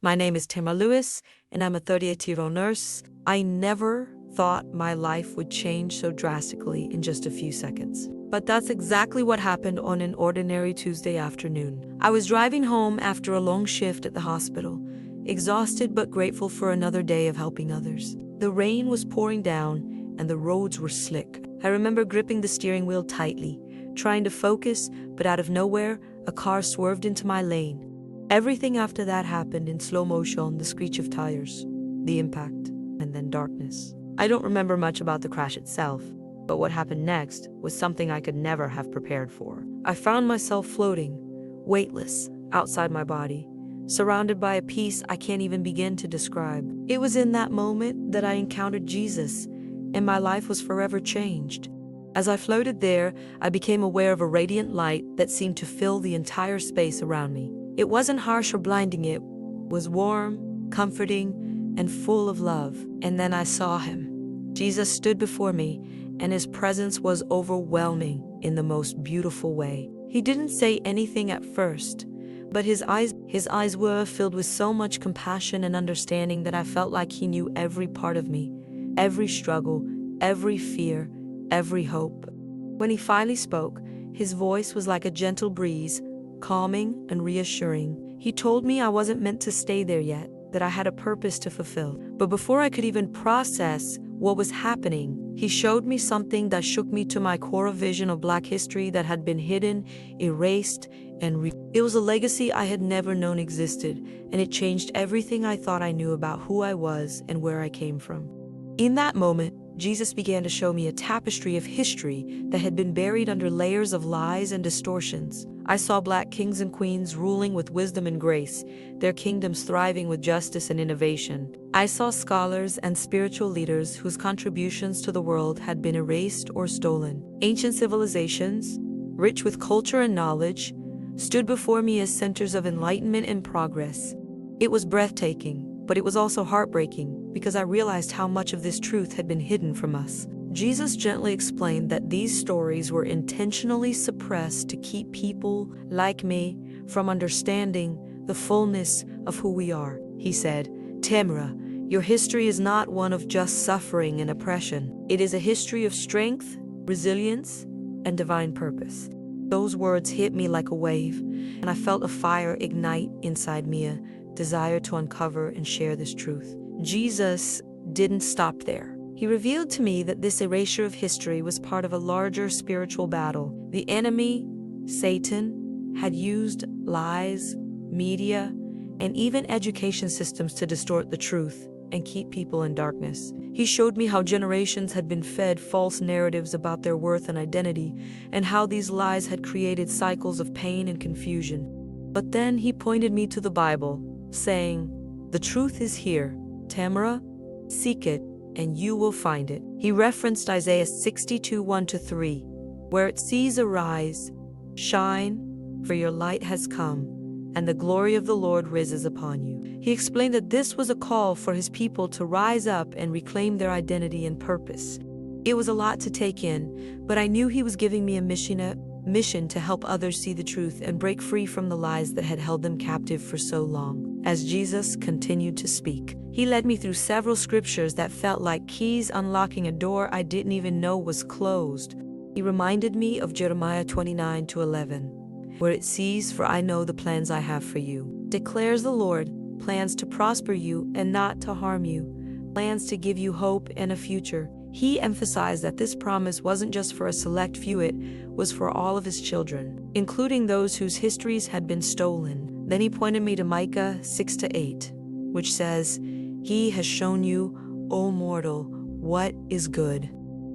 My name is Tamara Lewis, and I'm a 38-year-old nurse. I never thought my life would change so drastically in just a few seconds. But that's exactly what happened on an ordinary Tuesday afternoon. I was driving home after a long shift at the hospital, exhausted but grateful for another day of helping others. The rain was pouring down, and the roads were slick. I remember gripping the steering wheel tightly, trying to focus, but out of nowhere, a car swerved into my lane. Everything after that happened in slow motion: the screech of tires, the impact, and then darkness. I don't remember much about the crash itself, but what happened next was something I could never have prepared for. I found myself floating, weightless, outside my body, surrounded by a peace I can't even begin to describe. It was in that moment that I encountered Jesus, and my life was forever changed. As I floated there, I became aware of a radiant light that seemed to fill the entire space around me. It wasn't harsh or blinding, it was warm, comforting, and full of love. And then I saw him. Jesus stood before me, and his presence was overwhelming in the most beautiful way. He didn't say anything at first, but his eyes were filled with so much compassion and understanding that I felt like he knew every part of me, every struggle, every fear, every hope. When he finally spoke, his voice was like a gentle breeze, calming and reassuring. He told me I wasn't meant to stay there yet, that I had a purpose to fulfill. But before I could even process what was happening, he showed me something that shook me to my core: a vision of Black history that had been hidden, erased, and it was a legacy I had never known existed, and it changed everything I thought I knew about who I was and where I came from. In that moment, Jesus began to show me a tapestry of history that had been buried under layers of lies and distortions. I saw Black kings and queens ruling with wisdom and grace, their kingdoms thriving with justice and innovation. I saw scholars and spiritual leaders whose contributions to the world had been erased or stolen. Ancient civilizations, rich with culture and knowledge, stood before me as centers of enlightenment and progress. It was breathtaking, but it was also heartbreaking, because I realized how much of this truth had been hidden from us. Jesus gently explained that these stories were intentionally suppressed to keep people like me from understanding the fullness of who we are. He said, "Tamara, your history is not one of just suffering and oppression. It is a history of strength, resilience, and divine purpose." Those words hit me like a wave, and I felt a fire ignite inside me, a desire to uncover and share this truth. Jesus didn't stop there. He revealed to me that this erasure of history was part of a larger spiritual battle. The enemy, Satan, had used lies, media, and even education systems to distort the truth and keep people in darkness. He showed me how generations had been fed false narratives about their worth and identity, and how these lies had created cycles of pain and confusion. But then he pointed me to the Bible, saying, "The truth is here, Tamara. Seek it, and you will find it." He referenced Isaiah 62:1-3, where it says, "Arise, shine, for your light has come, and the glory of the Lord rises upon you." He explained that this was a call for his people to rise up and reclaim their identity and purpose. It was a lot to take in, but I knew he was giving me a mission to help others see the truth and break free from the lies that had held them captive for so long. As Jesus continued to speak, he led me through several scriptures that felt like keys unlocking a door I didn't even know was closed. He reminded me of Jeremiah 29:11, where it says, "For I know the plans I have for you, declares the Lord, plans to prosper you and not to harm you, plans to give you hope and a future." He emphasized that this promise wasn't just for a select few, it was for all of his children, including those whose histories had been stolen. Then he pointed me to Micah 6-8, which says, "He has shown you, O mortal, what is good.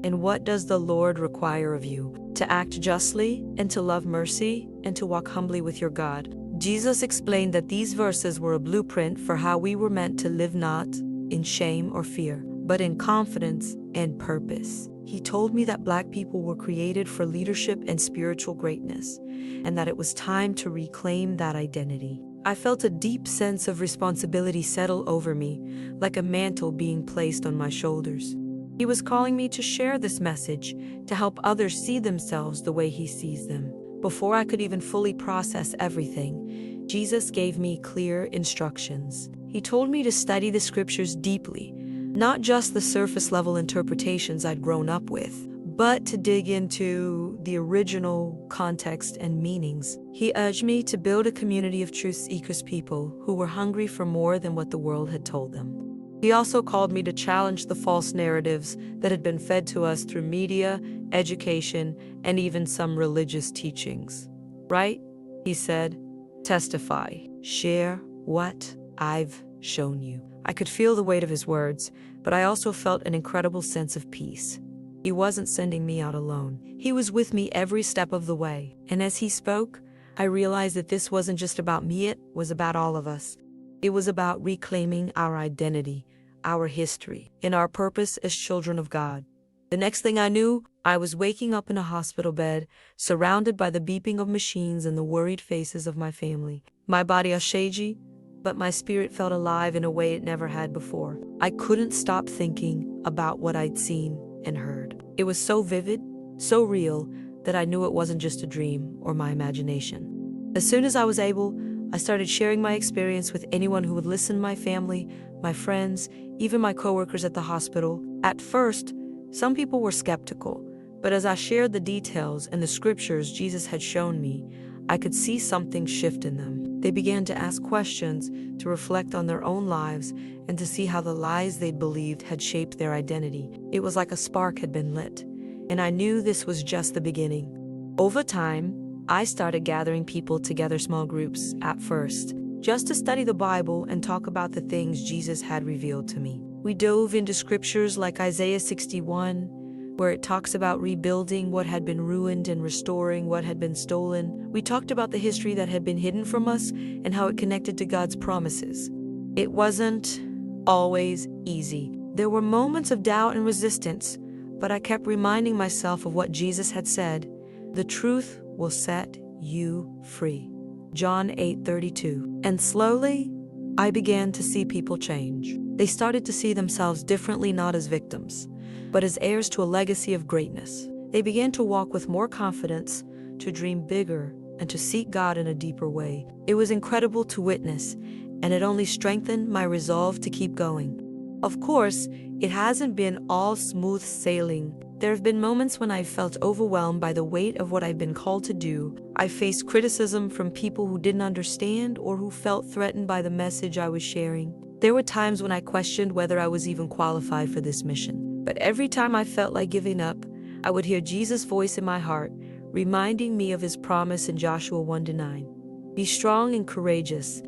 And what does the Lord require of you? To act justly, and to love mercy, and to walk humbly with your God." Jesus explained that these verses were a blueprint for how we were meant to live, not in shame or fear, but in confidence and purpose. He told me that Black people were created for leadership and spiritual greatness, and that it was time to reclaim that identity. I felt a deep sense of responsibility settle over me, like a mantle being placed on my shoulders. He was calling me to share this message, to help others see themselves the way he sees them. Before I could even fully process everything, Jesus gave me clear instructions. He told me to study the scriptures deeply, not just the surface-level interpretations I'd grown up with, but to dig into the original context and meanings. He urged me to build a community of truth-seekers, people who were hungry for more than what the world had told them. He also called me to challenge the false narratives that had been fed to us through media, education, and even some religious teachings. Right? He said, testify, share what I've shown you. I could feel the weight of his words, but I also felt an incredible sense of peace. He wasn't sending me out alone. He was with me every step of the way. And as he spoke, I realized that this wasn't just about me, it was about all of us. It was about reclaiming our identity, our history, and our purpose as children of God. The next thing I knew, I was waking up in a hospital bed, surrounded by the beeping of machines and the worried faces of my family. My body was shaky, but my spirit felt alive in a way it never had before. I couldn't stop thinking about what I'd seen and heard. It was so vivid, so real, that I knew it wasn't just a dream or my imagination. As soon as I was able, I started sharing my experience with anyone who would listen: my family, my friends, even my coworkers at the hospital. At first, some people were skeptical, but as I shared the details and the scriptures Jesus had shown me, I could see something shift in them. They began to ask questions, to reflect on their own lives, and to see how the lies they'd believed had shaped their identity. It was like a spark had been lit, and I knew this was just the beginning. Over time, I started gathering people together, small groups at first, just to study the Bible and talk about the things Jesus had revealed to me. We dove into scriptures like Isaiah 61, where it talks about rebuilding what had been ruined and restoring what had been stolen. We talked about the history that had been hidden from us and how it connected to God's promises. It wasn't always easy. There were moments of doubt and resistance, but I kept reminding myself of what Jesus had said: the truth will set you free. John 8:32. And slowly, I began to see people change. They started to see themselves differently, not as victims, but as heirs to a legacy of greatness. They began to walk with more confidence, to dream bigger, and to seek God in a deeper way. It was incredible to witness, and it only strengthened my resolve to keep going. Of course, it hasn't been all smooth sailing. There have been moments when I felt overwhelmed by the weight of what I've been called to do. I faced criticism from people who didn't understand or who felt threatened by the message I was sharing. There were times when I questioned whether I was even qualified for this mission. But every time I felt like giving up, I would hear Jesus' voice in my heart, reminding me of his promise in Joshua 1-9. Be strong and courageous.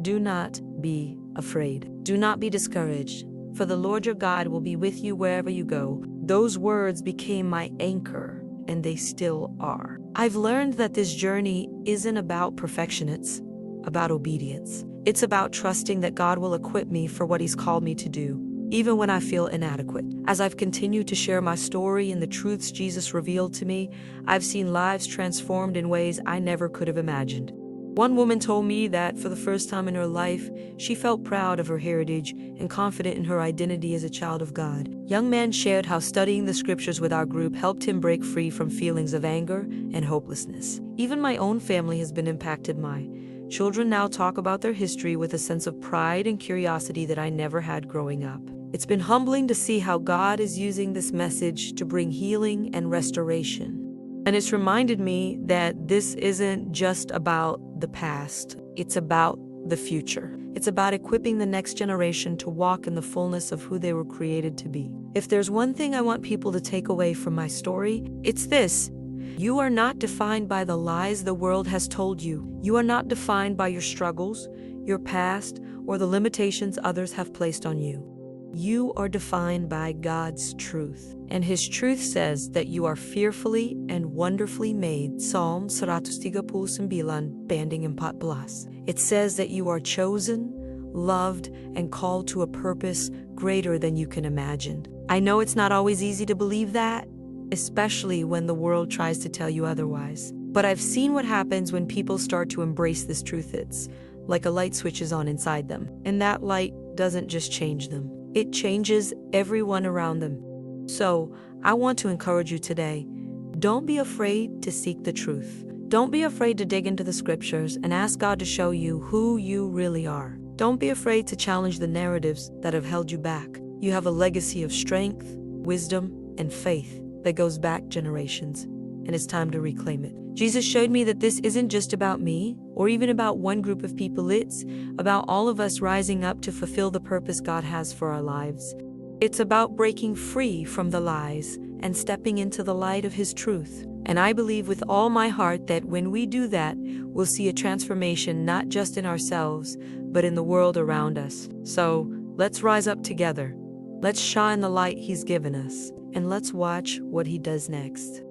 Do not be afraid. Do not be discouraged, for the Lord your God will be with you wherever you go. Those words became my anchor, and they still are. I've learned that this journey isn't about perfection, it's about obedience. It's about trusting that God will equip me for what he's called me to do, even when I feel inadequate. As I've continued to share my story and the truths Jesus revealed to me, I've seen lives transformed in ways I never could have imagined. One woman told me that for the first time in her life, she felt proud of her heritage and confident in her identity as a child of God. Young man shared how studying the scriptures with our group helped him break free from feelings of anger and hopelessness. Even my own family has been impacted. My children now talk about their history with a sense of pride and curiosity that I never had growing up. It's been humbling to see how God is using this message to bring healing and restoration. And it's reminded me that this isn't just about the past, it's about the future. It's about equipping the next generation to walk in the fullness of who they were created to be. If there's one thing I want people to take away from my story, it's this: you are not defined by the lies the world has told you. You are not defined by your struggles, your past, or the limitations others have placed on you. You are defined by God's truth. And his truth says that you are fearfully and wonderfully made. Psalm 139, banding 14. It says that you are chosen, loved, and called to a purpose greater than you can imagine. I know it's not always easy to believe that, especially when the world tries to tell you otherwise. But I've seen what happens when people start to embrace this truth. It's like a light switches on inside them. And that light doesn't just change them, it changes everyone around them. So, I want to encourage you today. Don't be afraid to seek the truth. Don't be afraid to dig into the scriptures and ask God to show you who you really are. Don't be afraid to challenge the narratives that have held you back. You have a legacy of strength, wisdom, and faith that goes back generations, and it's time to reclaim it. Jesus showed me that this isn't just about me or even about one group of people. It's about all of us rising up to fulfill the purpose God has for our lives. It's about breaking free from the lies and stepping into the light of His truth. And I believe with all my heart that when we do that, we'll see a transformation not just in ourselves, but in the world around us. So let's rise up together. Let's shine the light He's given us, and let's watch what He does next.